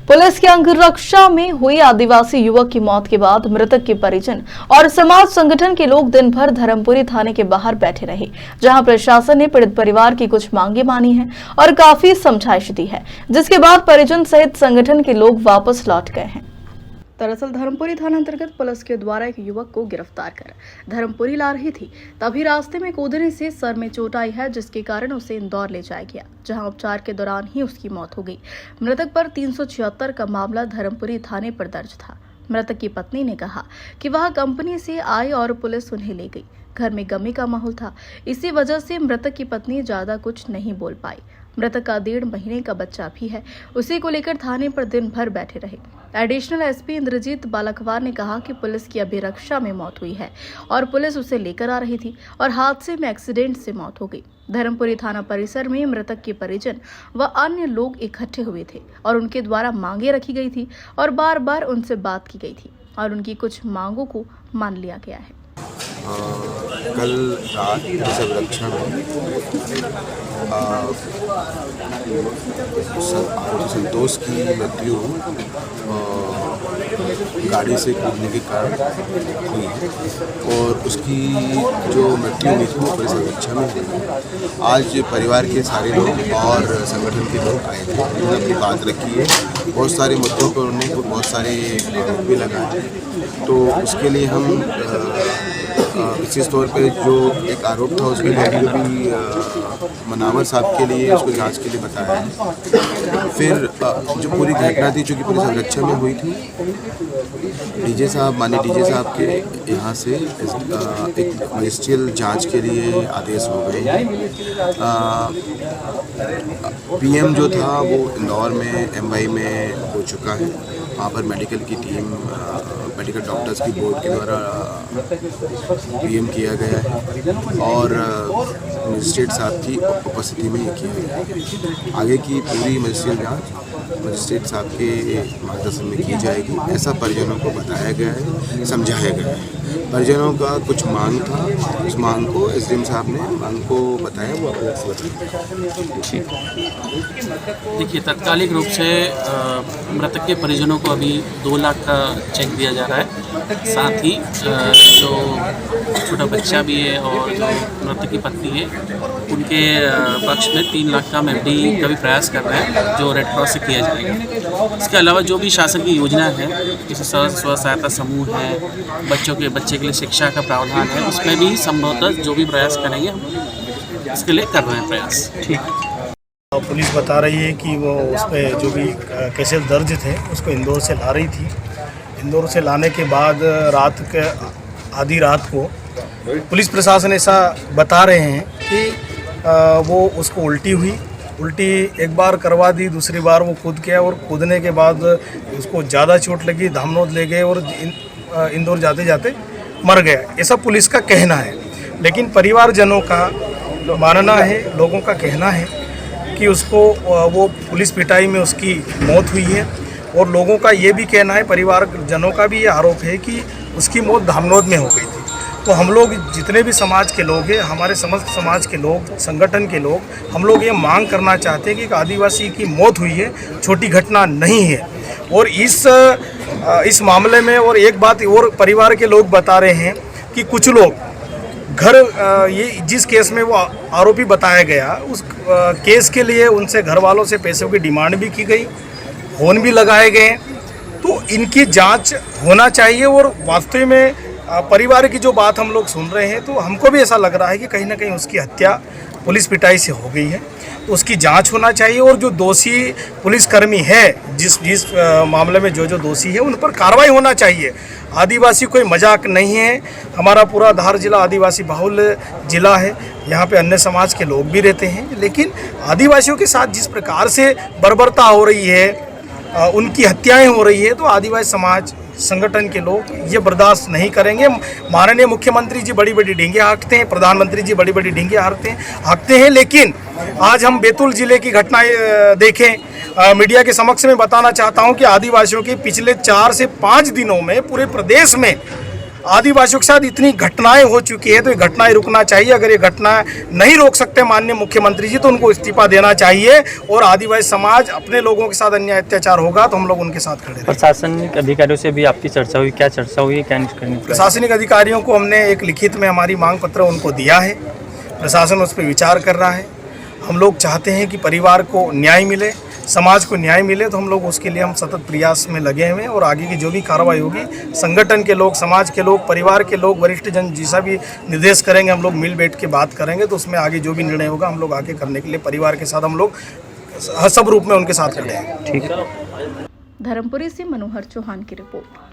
Police की अंगरक्षा में हुई आदिवासी युवक की मौत के बाद मृतक के परिजन और समाज संगठन के लोग दिन भर धर्मपुरी थाने के बाहर बैठे रहे, जहां प्रशासन ने पीड़ित परिवार की कुछ मांगे मानी हैं और काफी समझाइश दी है, जिसके बाद परिजन सहित संगठन के लोग वापस लौट गए हैं। दरअसल धर्मपुरी थाना अंतर्गत पुलिस के द्वारा एक युवक को गिरफ्तार कर धर्मपुरी ला रही थी, तभी रास्ते में कूदने से सर में चोट आई है, जिसके कारण उसे इंदौर ले जाया गया, जहां उपचार के दौरान ही उसकी मौत हो गई। मृतक पर 376 का मामला धर्मपुरी थाने पर दर्ज था। मृतक की पत्नी ने कहा कि वह कंपनी से आई और पुलिस उन्हें ले गई। घर में गमी का माहौल था, इसी वजह से मृतक की पत्नी ज्यादा कुछ नहीं बोल पाई। मृतक का 1.5 महीने का बच्चा भी है, उसी को लेकर थाने पर दिन भर बैठे रहे। एडिशनल एसपी इंद्रजीत बालखवार ने कहा कि पुलिस की अभिरक्षा में मौत हुई है और पुलिस उसे लेकर आ रही थी और हादसे में एक्सीडेंट से मौत हो गई। धर्मपुरी थाना परिसर में मृतक के परिजन व अन्य लोग इकट्ठे हुए थे और उनके द्वारा मांगे रखी गई थी और बार बार उनसे बात की गई थी और उनकी कुछ मांगों को मान लिया गया है। कल रात इस अभिरक्षा में संतोष की मृत्यु गाड़ी से कूदने के कारण हुई है और उसकी जो मृत्यु हुई थी वो पुलिस अभिरक्षा में हुई। आज परिवार के सारे लोग और संगठन के लोग आए थे, उन्होंने अपनी बात रखी है। बहुत सारे मुद्दों पर उन्होंने बहुत सारे आरोप भी लगाए, तो उसके लिए हम विशेष तौर पे जो एक आरोप था उसके लिए भी मनावर साहब के लिए उसको जांच के लिए बताया है। फिर जो पूरी घटना थी जो कि पुलिस अभिरक्षा में हुई थी, माननीय डीजे साहब के यहाँ से एक मजिस्ट्रियल जांच के लिए आदेश हो गए। पीएम जो था वो इंदौर में एमवाई में हो चुका है। वहाँ पर मेडिकल की टीम, मेडिकल डॉक्टर्स की बोर्ड के द्वारा पीएम किया गया है और मजिस्ट्रेट साहब की उपस्थिति में ये किया गया है। आगे की पूरी मजिस्ट्रियल जांच मजिस्ट्रेट साहब के मार्गदर्शन में की जाएगी, ऐसा परिजनों को बताया गया है, समझाया गया है। परिजनों का कुछ मांग था, उस मांग को एसडीएम साहब ने मांग को बताया, वो देखिए, तात्कालिक रूप से मृतक के परिजनों को अभी 2 लाख का चेक दिया जा रहा है। साथ ही जो छोटा बच्चा भी है और जो मृतक की पत्नी है, उनके पक्ष में 3 लाख का एफडी का भी प्रयास कर रहे हैं, जो रेड क्रॉस से किया जाएगा। इसके अलावा जो भी शासन की योजना है, जैसे स्व सहायता समूह है, बच्चे के लिए शिक्षा का प्रावधान है, उसमें भी संभवतः जो भी प्रयास करेंगे हम इसके लिए कर रहे हैं प्रयास। ठीक। पुलिस बता रही है कि वो उस पर जो भी केसेस दर्ज थे उसको इंदौर से ला रही थी। इंदौर से लाने के बाद रात के आधी रात को पुलिस प्रशासन ऐसा बता रहे हैं कि वो उसको उल्टी एक बार करवा दी, दूसरी बार वो कूद गया और कूदने के बाद उसको ज़्यादा चोट लगी, धामनोद ले गए और इंदौर जाते जाते मर गया, ऐसा पुलिस का कहना है। लेकिन परिवारजनों का मानना है, लोगों का कहना है कि उसको वो पुलिस पिटाई में उसकी मौत हुई है और लोगों का ये भी कहना है, परिवारजनों का भी ये आरोप है कि उसकी मौत धामनोद में हो गई थी। तो हम लोग जितने भी समाज के लोग हैं, हमारे समस्त समाज के लोग, संगठन के लोग, हम लोग ये मांग करना चाहते हैं कि एक आदिवासी की मौत हुई है, छोटी घटना नहीं है। और इस मामले में और एक बात और परिवार के लोग बता रहे हैं कि कुछ लोग ये जिस केस में वो आरोपी बताया गया, उस केस के लिए उनसे घर वालों से पैसों की डिमांड भी की गई, फोन भी लगाए गए। तो इनकी जांच होना चाहिए और वास्तव में परिवार की जो बात हम लोग सुन रहे हैं, तो हमको भी ऐसा लग रहा है कि कहीं ना कहीं उसकी हत्या पुलिस पिटाई से हो गई है। तो उसकी जांच होना चाहिए और जो दोषी पुलिसकर्मी है, जिस मामले में जो दोषी है, उन पर कार्रवाई होना चाहिए। आदिवासी कोई मजाक नहीं है। हमारा पूरा धार जिला आदिवासी बहुल जिला है, यहाँ पे अन्य समाज के लोग भी रहते हैं, लेकिन आदिवासियों के साथ जिस प्रकार से बर्बरता हो रही है, उनकी हत्याएं हो रही है, तो आदिवासी समाज संगठन के लोग ये बर्दाश्त नहीं करेंगे। माननीय मुख्यमंत्री जी बड़ी बड़ी डींगे हाँकते हैं, प्रधानमंत्री जी बड़ी बड़ी डींगे हाँकते हैं, लेकिन आज हम बैतूल जिले की घटनाएं देखें। मीडिया के समक्ष में बताना चाहता हूं कि आदिवासियों के पिछले 4 से 5 दिनों में पूरे प्रदेश में आदिवासियों के साथ इतनी घटनाएं हो चुकी है तो ये घटनाएं रुकना चाहिए। अगर ये घटना नहीं रोक सकते माननीय मुख्यमंत्री जी तो उनको इस्तीफा देना चाहिए और आदिवासी समाज अपने लोगों के साथ अन्याय अत्याचार होगा तो हम लोग उनके साथ खड़े रहेंगे। प्रशासनिक अधिकारियों से भी आपकी चर्चा हुई, क्या चर्चा हुई, क्या निष्कर्ष निकला? प्रशासनिक अधिकारियों को हमने एक लिखित में हमारी मांग पत्र उनको दिया है, प्रशासन उस पर विचार कर रहा है। हम लोग चाहते हैं कि परिवार को न्याय मिले, समाज को न्याय मिले, तो हम लोग उसके लिए हम सतत प्रयास में लगे हुए हैं और आगे की जो भी कार्रवाई होगी संगठन के लोग, समाज के लोग, परिवार के लोग, वरिष्ठ जन जैसा भी निर्देश करेंगे हम लोग मिल बैठ के बात करेंगे तो उसमें आगे जो भी निर्णय होगा हम लोग आगे करने के लिए परिवार के साथ हम लोग सब रूप में उनके साथ खड़े हैं। ठीक है। धर्मपुरी से मनोहर चौहान की रिपोर्ट।